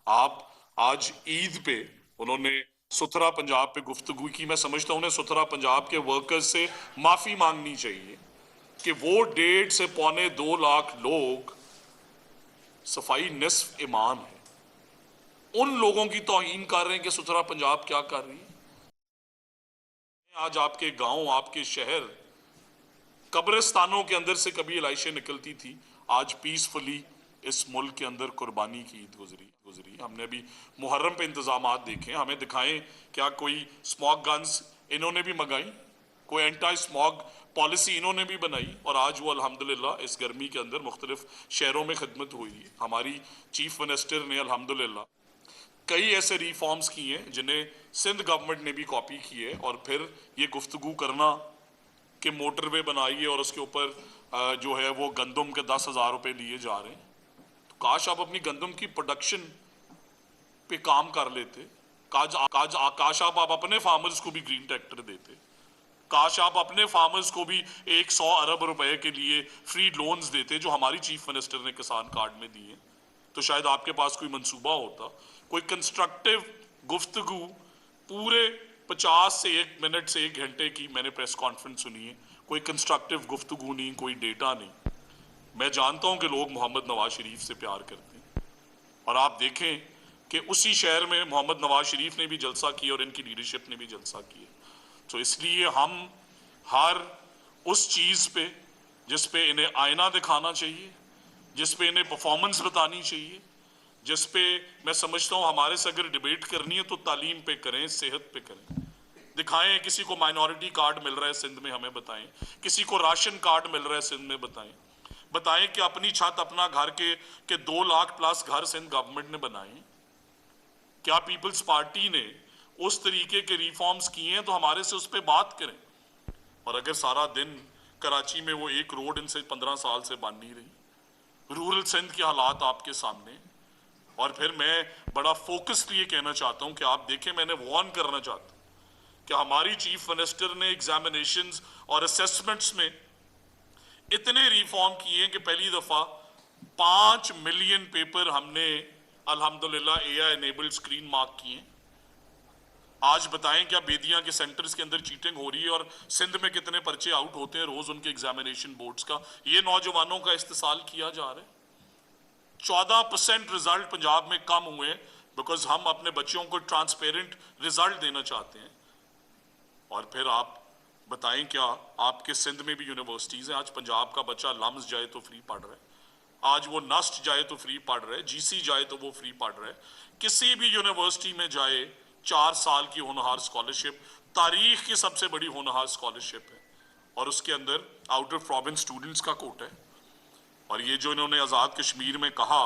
आप आज ईद पे उन्होंने सुथरा पंजाब पे गुफ्तगू की। मैं समझता हूं उन्हें सुथरा पंजाब के वर्कर्स से माफी मांगनी चाहिए कि वो 1.5 से 2 लाख लोग सफाई निस्फ ईमान है, उन लोगों की तौहीन कर रहे हैं कि सुथरा पंजाब क्या कर रही है। आज आपके गांव, आपके शहर, कब्रिस्तानों के अंदर से कभी लाइशें निकलती थी, आज पीसफुली इस मुल्क के अंदर कुर्बानी की ईद गुजरी। हमने अभी मुहर्रम पे इंतजामात देखे, हमें दिखाएं क्या कोई स्मॉग गन्स इन्होंने भी मंगाई, कोई एंटी स्मॉग पॉलिसी इन्होंने भी बनाई, और आज वो अल्हम्दुलिल्लाह इस गर्मी के अंदर मुख्तलिफ शहरों में खिदमत हुई है। हमारी चीफ मिनिस्टर ने अल्हम्दुलिल्लाह कई ऐसे रिफॉर्म्स किए हैं जिन्हें सिंध गवर्नमेंट ने भी कॉपी की है, और फिर ये गुफ्तगू करना कि मोटरवे बनाई है और उसके ऊपर जो है वो गंदम के 10,000 रुपए लिए जा रहे हैं। तो काश आप अपनी गंदम की प्रोडक्शन पे काम कर लेते, काश आप अपने फार्मर्स को भी ग्रीन ट्रैक्टर देते, काश आप अपने फार्मर्स को भी 100 अरब रुपए के लिए फ्री लोन्स देते जो हमारी चीफ मिनिस्टर ने किसान कार्ड में दिए। तो शायद आपके पास कोई मंसूबा होता, कोई कंस्ट्रक्टिव गुफ्तगू। पूरे 50 से 1 मिनट से 1 घंटे की मैंने प्रेस कॉन्फ्रेंस सुनी है, कोई कंस्ट्रक्टिव गुफ्तगू नहीं, कोई डेटा नहीं। मैं जानता हूं कि लोग मोहम्मद नवाज शरीफ से प्यार करते हैं, और आप देखें कि उसी शहर में मोहम्मद नवाज शरीफ ने भी जलसा किया और इनकी लीडरशिप ने भी जलसा किया। तो इसलिए हम हर उस चीज पे जिस पे इन्हें आईना दिखाना चाहिए, जिस पे इन्हें परफॉर्मेंस बतानी चाहिए, जिस पे मैं समझता हूं हमारे से अगर डिबेट करनी है तो तालीम पे करें, सेहत पे करें। दिखाएं किसी को माइनॉरिटी कार्ड मिल रहा है सिंध में, हमें बताएं, किसी को राशन कार्ड मिल रहा है सिंध में, बताएं कि अपनी छत अपना घर के 2 लाख प्लस घर सिंध गवर्नमेंट ने बनाए। क्या पीपल्स पार्टी ने उस तरीके के रिफॉर्म्स किए हैं तो हमारे से उस पर बात करें। और अगर सारा दिन कराची में वो एक रोड इनसे 15 साल से बन नहीं रही, रूरल सिंध के हालात आपके सामने, और फिर मैं बड़ा फोकस्ड ये कहना चाहता हूं कि आप देखें, मैंने वार्न करना चाहता हूं कि हमारी चीफ मिनिस्टर ने एग्जामिनेशंस और असेसमेंट्स में इतने रिफॉर्म किए हैं कि पहली दफा 5 मिलियन पेपर हमने अल्हम्दुलिल्लाह AI एनेबल्ड स्क्रीन मार्क किए। आज बताएं क्या बेदियां के सेंटर्स के अंदर चीटिंग हो रही है और सिंध में कितने पर्चे आउट होते हैं रोज उनके एग्जामिनेशन बोर्ड्स का, ये नौजवानों का इस्तेसाल किया जा रहा है। 14% रिजल्ट पंजाब में कम हुए बिकॉज हम अपने बच्चों को ट्रांसपेरेंट रिजल्ट देना चाहते हैं। और फिर आप बताएं क्या आपके सिंध में भी यूनिवर्सिटीज हैं, आज पंजाब का बच्चा लम्स जाए तो फ्री पढ़ रहा है, आज वो नस्ट जाए तो फ्री पढ़ रहा है, GC जाए तो वो फ्री पढ़ रहा है। किसी भी यूनिवर्सिटी में जाए 4 साल की होनहार स्कॉलरशिप, तारीख की सबसे बड़ी होनहार स्कॉलरशिप है, और उसके अंदर आउट ऑफ प्रोविंस स्टूडेंट्स का कोटा है। और ये जो इन्होंने आज़ाद कश्मीर में कहा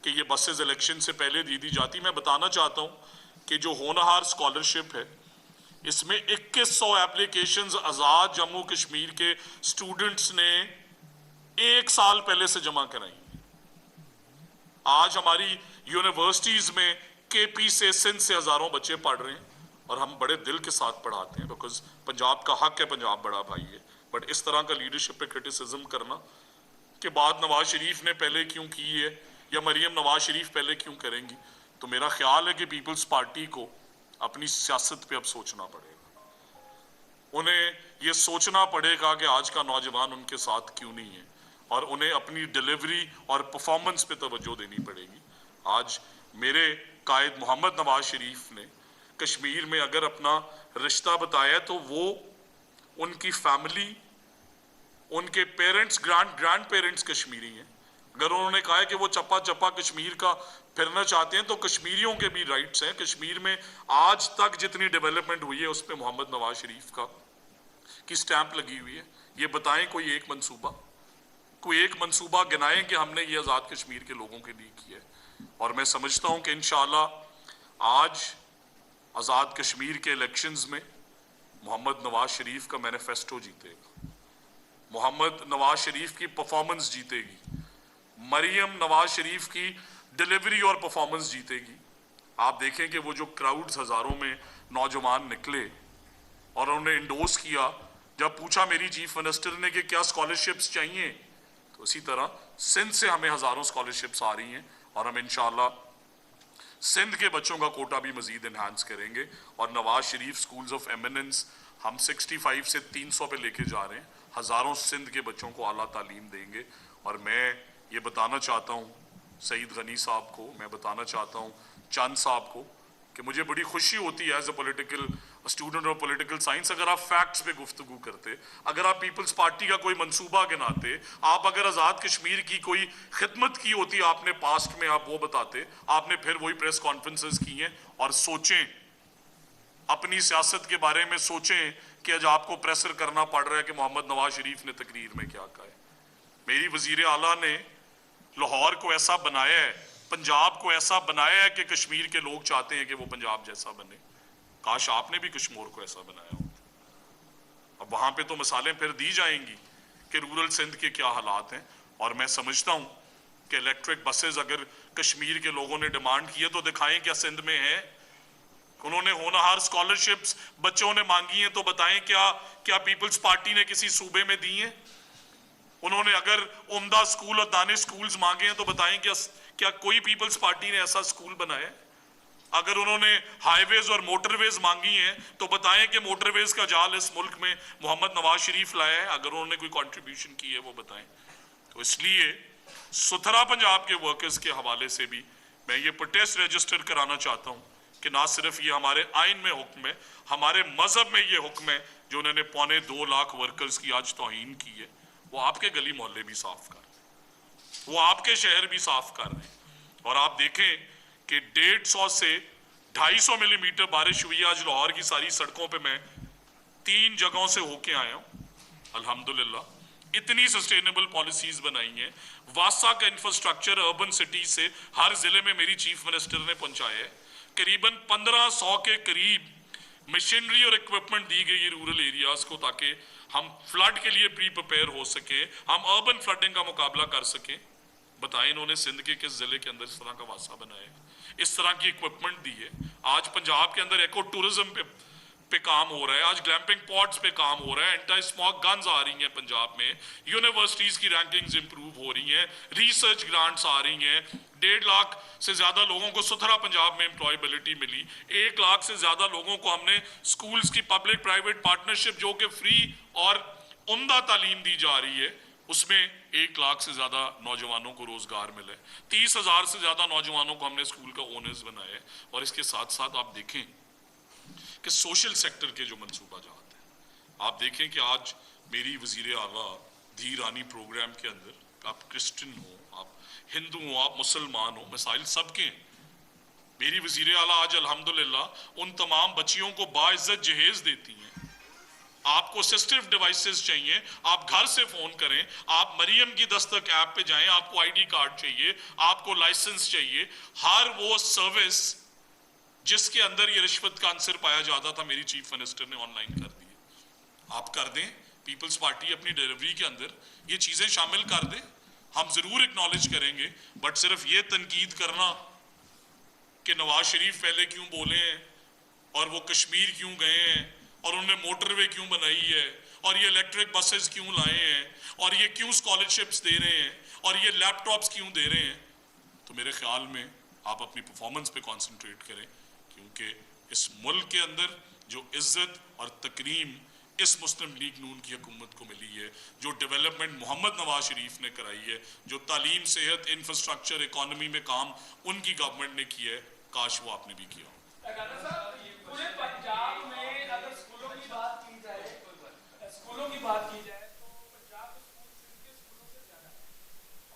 कि ये बसेस इलेक्शन से पहले दी जाती, मैं बताना चाहता हूं कि जो होनहार स्कॉलरशिप है इसमें 2100 एप्लीकेशंस आज़ाद जम्मू कश्मीर के स्टूडेंट्स ने 1 साल पहले से जमा कराई। आज हमारी यूनिवर्सिटीज में KP से सिंध से हजारों बच्चे पढ़ रहे हैं, और हम बड़े दिल के साथ पढ़ाते हैं बिकॉज पंजाब का हक है, पंजाब बड़ा भाई है। बट इस तरह का लीडरशिप पे क्रिटिसिज्म करना कि बात नवाज शरीफ ने पहले क्यों की है या मरियम नवाज शरीफ पहले क्यों करेंगी, तो मेरा ख्याल है कि पीपल्स पार्टी को अपनी सियासत पे अब सोचना पड़ेगा। उन्हें यह सोचना पड़ेगा कि आज का नौजवान उनके साथ क्यों नहीं है, और उन्हें अपनी डिलीवरी और परफॉर्मेंस पे तवज्जो देनी पड़ेगी। आज मेरे कायद मोहम्मद नवाज शरीफ ने कश्मीर में अगर अपना रिश्ता बताया तो वो उनकी फैमिली, उनके पेरेंट्स, ग्रैंड पेरेंट्स कश्मीरी हैं। अगर उन्होंने कहा है कि वो चप्पा चप्पा कश्मीर का फिरना चाहते हैं तो कश्मीरियों के भी राइट्स हैं। कश्मीर में आज तक जितनी डेवलपमेंट हुई है उस पर मोहम्मद नवाज शरीफ की स्टैंप लगी हुई है। ये बताएं कोई एक मंसूबा गिनाएं कि हमने ये आज़ाद कश्मीर के लोगों के लिए किया है। और मैं समझता हूं कि इंशाल्लाह आज आज़ाद कश्मीर के इलेक्शंस में मोहम्मद नवाज शरीफ का मैनिफेस्टो जीतेगा, मोहम्मद नवाज शरीफ की परफॉर्मेंस जीतेगी, मरियम नवाज शरीफ की डिलीवरी और परफॉर्मेंस जीतेगी। आप देखें कि वो जो क्राउड्स हजारों में नौजवान निकले और उन्होंने इंडोर्स किया, जब पूछा मेरी चीफ मिनिस्टर ने कि क्या स्कॉलरशिप्स चाहिए, तो इसी तरह सिंध से हमें हजारों स्कॉलरशिप्स आ रही हैं और हम इंशाल्लाह सिंध के बच्चों का कोटा भी मजीद इन्हांस करेंगे और Nawaz Sharif schools of eminence हम 65 से 300 पे लेके जा रहे हैं। हज़ारों सिंध के बच्चों को आला तालीम देंगे। और मैं ये बताना चाहता हूँ सईद गनी साहब को, मैं बताना चाहता हूँ चंद साहब को कि मुझे बड़ी खुशी होती है as a political student of political science अगर आप फैक्ट्स पे गुफ्तगू करते, अगर आप पीपल्स पार्टी का कोई मंसूबा गिनाते, आप अगर आज़ाद कश्मीर की कोई खिदमत की होती आपने पास्ट में, आप वो बताते। आपने फिर वही प्रेस कॉन्फ्रेंसेस की हैं। और सोचें, अपनी सियासत के बारे में सोचें कि आज आपको प्रेशर करना पड़ रहा है कि मोहम्मद नवाज शरीफ ने तकरीर में क्या कहा है। मेरी वजीर आला ने लाहौर को ऐसा बनाया है, पंजाब को ऐसा बनाया है कि कश्मीर के लोग चाहते हैं कि वो पंजाब जैसा बने। काश आपने भी कश्मीर को ऐसा बनाया होता। अब वहां पे तो मिसालें फिर दी जाएंगी कि रूरल सिंध के क्या हालात हैं। और मैं समझता हूं कि इलेक्ट्रिक बसेस अगर कश्मीर के लोगों ने डिमांड की है तो दिखाएं क्या सिंध में है। उन्होंने होनहार स्कॉलरशिप्स बच्चों ने मांगी हैं तो बताएं क्या पीपल्स पार्टी ने किसी सूबे में दी है। उन्होंने अगर उम्दा स्कूल और दानिश स्कूल्स मांगे हैं तो बताएं क्या कोई पीपल्स पार्टी ने ऐसा स्कूल बनाया। अगर उन्होंने हाईवेज और मोटरवेज मांगी हैं तो बताएं कि मोटरवेज का जाल इस मुल्क में मोहम्मद नवाज शरीफ लाया है। अगर उन्होंने कोई कंट्रीब्यूशन की है वो बताएं। तो इसलिए सुथरा पंजाब के वर्कर्स के हवाले से भी मैं ये प्रोटेस्ट रजिस्टर कराना चाहता हूं कि ना सिर्फ ये हमारे आइन में हुक्म है, हमारे मजहब में ये हुक्म है जो उन्होंने 2.25 लाख वर्कर्स की आज तौहीन की है, वो आपके गली मोहल्ले भी साफ कर रहे हैं, वो आपके शहर भी साफ कर रहे हैं। और आप देखें कि 150 से 250 मिलीमीटर बारिश हुई है। आज लाहौर की सारी सड़कों पे मैं 3 जगहों से होके आया हूं। अल्हम्दुलिल्लाह इतनी सस्टेनेबल पॉलिसीज बनाई हैं। वासा का इंफ्रास्ट्रक्चर अर्बन सिटी से हर जिले में मेरी चीफ मिनिस्टर ने पहुंचाया है। करीबन 1500 के करीब मशीनरी और इक्विपमेंट दी गई है रूरल एरियाज को ताकि हम फ्लड के लिए प्री प्रिपेयर हो सके, हम अर्बन फ्लडिंग का मुकाबला कर सके। बताएं इन्होंने सिंध के किस जिले के अंदर इस तरह का वासा बनाया, इस तरह की इक्विपमेंट दी है। आज पंजाब के अंदर एको टूरिज्म पे काम हो रहा है, आज ग्लैम्पिंग पॉड्स पे काम हो रहा है, एंटी स्मोक गन्स आ रही हैं पंजाब में, यूनिवर्सिटीज की रैंकिंग्स इंप्रूव हो रही हैं, रिसर्च ग्रांट्स आ रही हैं। 1.5 लाख से ज्यादा लोगों को सुथरा पंजाब में एम्प्लॉयबिलिटी मिली। 1 लाख से ज्यादा लोगों को हमने स्कूल्स की पब्लिक प्राइवेट पार्टनरशिप जो कि फ्री और उम्दा तालीम दी जा रही है, उसमें 1 लाख से ज्यादा नौजवानों को रोजगार मिला है। 30,000 से ज्यादा नौजवानों को हमने स्कूल का ओनर्स बनाया है। और इसके साथ साथ आप देखें कि सोशल सेक्टर के जो मंसूबा जात हैं, आप देखें कि आज मेरी वजीर आला धी रानी प्रोग्राम के अंदर, आप क्रिश्चियन हो, आप हिंदू हो, आप मुसलमान हो, मिसाइल सबके हैं। मेरी वजीर आला आज अल्हम्दुलिल्लाह उन तमाम बच्चियों को बाइज्जत जहेज देती हैं। आपको असिस्टिव डिवाइसेस चाहिए, आप घर से फोन करें, आप मरियम की दस्तक ऐप पे जाएं, आपको आईडी कार्ड चाहिए, आपको लाइसेंस चाहिए। हर वो सर्विस जिसके अंदर ये रिश्वत का आंसर पाया जाता था मेरी चीफ मिनिस्टर ने ऑनलाइन कर दी। आप कर दें, पीपल्स पार्टी अपनी डिलीवरी के अंदर ये चीजें शामिल कर दे। हम जरूर एक्नॉलेज करेंगे, बट सिर्फ ये तनकीद करना कि नवाज शरीफ पहले क्यों बोले हैं और वो कश्मीर क्यों गए हैं और उन्होंने मोटरवे क्यों बनाई है और ये इलेक्ट्रिक बसेस क्यों लाए हैं और ये क्यों स्कॉलरशिप्स दे रहे हैं और ये लैपटॉप्स क्यों दे रहे हैं, तो मेरे ख्याल में आप अपनी परफॉर्मेंस पे कॉन्सेंट्रेट करें। क्योंकि इस मुल्क के अंदर जो इज्जत और तकरीम इस मुस्लिम लीग नून की हुकूमत को मिली है, जो डेवलपमेंट मोहम्मद नवाज शरीफ ने कराई है, जो तालीम, सेहत, इंफ्रास्ट्रक्चर, इकोनॉमी में काम उनकी गवर्नमेंट ने किया है, काश वो आपने भी किया। पूरे पंजाब में अगर स्कूलों की बात की जाए तो पंजाब स्कूल सिंध के स्कूलों से ज्यादा है।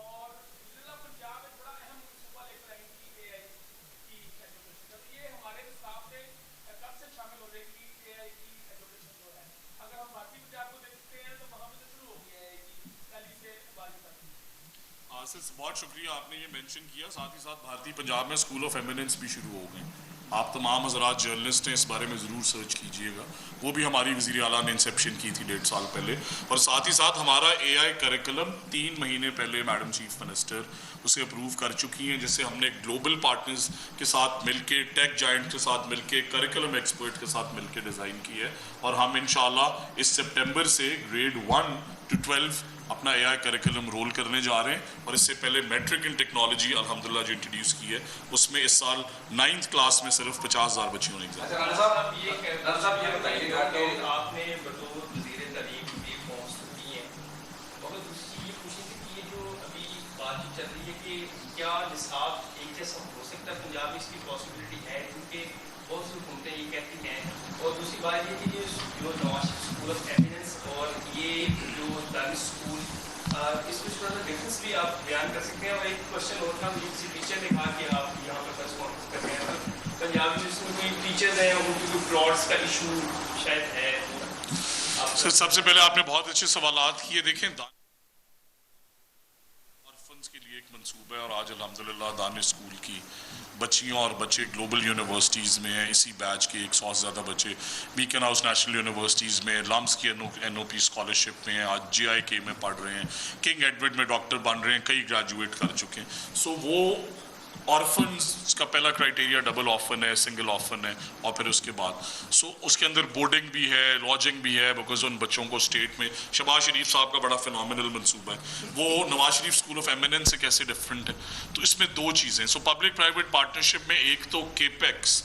और जिला पंजाब में बड़ा अहम मनसूबा लेकर आई थी AI की एजुकेशन। ये हमारे हिसाब से कब से शामिल हो जाएगी AI की एजुकेशन जो है? अगर हम भारतीय पंजाब को देखते हैं तो वहां पे शुरू हो गया है कि कल ही से बाजी करती। आसिफ, बहुत शुक्रिया आपने ये मेंशन किया। साथ ही साथ भारतीय पंजाब में स्कूल ऑफ एमिनेंस भी शुरू हो गए। आप तमाम हजरात जर्नलिस्ट हैं, इस बारे में ज़रूर सर्च कीजिएगा। वो भी हमारी वज़ीर आला ने इंसेप्शन की थी 1.5 साल पहले। और साथ ही साथ हमारा AI करिकुलम 3 महीने पहले मैडम चीफ मिनिस्टर उसे अप्रूव कर चुकी हैं, जिससे हमने ग्लोबल पार्टनर्स के साथ मिलके, टेक जाइंट के साथ मिलके, करिकुलम एक्सपर्ट के साथ मिलके डिज़ाइन की है। और हम इंशाल्लाह इस सितंबर से ग्रेड 1 to 12 अपना AI करिकुलम रोल करने जा रहे हैं। और इससे पहले मैट्रिक इन टेक्नोलॉजी अल्हम्दुलिल्लाह जो इंट्रोड्यूस की है, उसमें इस साल 9th क्लास में सिर्फ 50,000 बच्चियों ने एग्जाम। अच्छा राणा साहब ये बताइएगा कि आपने बतौर वज़ीर तालीम ये फॉर्म्स दी हैं, मगर दूसरी ये पूछी थी कि ये जो अभी बातचीत चल रही है कि क्या निसाब एक जैसा हो सकता है पंजाब में, इसकी पॉसिबिलिटी है? क्योंकि बहुत सी हुकूमतें ये कहती हैं। और दूसरी बात ये कि ये जो नवाज स्कूल ऑफ एविडेंस और ये जो दानिश स्कूल, इसमें थोड़ा सा डिफरेंस भी आप बयान कर सकते हैं। और एक क्वेश्चन और था, मुझे किसी टीचर ने कहा कि आप यहाँ पर प्रेस कॉन्फ्रेंस कर रहे हैं, पंजाब में जिसमें कोई टीचर्स हैं उनकी कोई प्लॉट्स का इशू शायद है। सर सबसे पहले आपने बहुत अच्छे सवालात किए। देखें, ऑर्फन्स के लिए एक मंसूबा है और आज अल्हम्दुलिल्लाह दानिश स्कूल की बच्चियों और बच्चे ग्लोबल यूनिवर्सिटीज़ में हैं। इसी बैच के 100 से ज़्यादा बच्चे बीकन हाउस नेशनल यूनिवर्सिटीज़ में, लम्स की NOP स्कॉलरशिप में हैं, आज GIK में पढ़ रहे हैं, किंग एडवर्ड में डॉक्टर बन रहे हैं, कई ग्रेजुएट कर चुके हैं। सो वो ऑर्फन्स का पहला क्राइटेरिया डबल ऑर्फन है, सिंगल ऑर्फन है, और फिर उसके बाद उसके अंदर बोर्डिंग भी है, लॉजिंग भी है, बिकॉज उन बच्चों को स्टेट में शहबाज शरीफ साहब का बड़ा फिनोमिनल मंसूबा है। वो Nawaz Sharif school of eminence से कैसे डिफरेंट है? तो इसमें दो चीज़ें, सो पब्लिक प्राइवेट पार्टनरशिप में एक तो केपेक्स,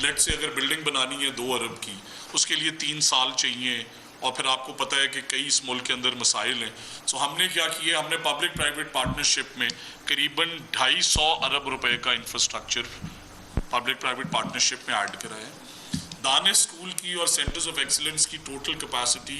लेट से अगर बिल्डिंग बनानी है 2 अरब की, उसके लिए 3 साल चाहिए, और फिर आपको पता है कि कई इस मुल्क के अंदर मसाइल हैं। सो हमने क्या किया, हमने पब्लिक प्राइवेट पार्टनरशिप में करीबन 250 अरब रुपए का इंफ्रास्ट्रक्चर पब्लिक प्राइवेट पार्टनरशिप में ऐड करा है। दानिश स्कूल की और सेंटर्स ऑफ एक्सीलेंस की टोटल कैपेसिटी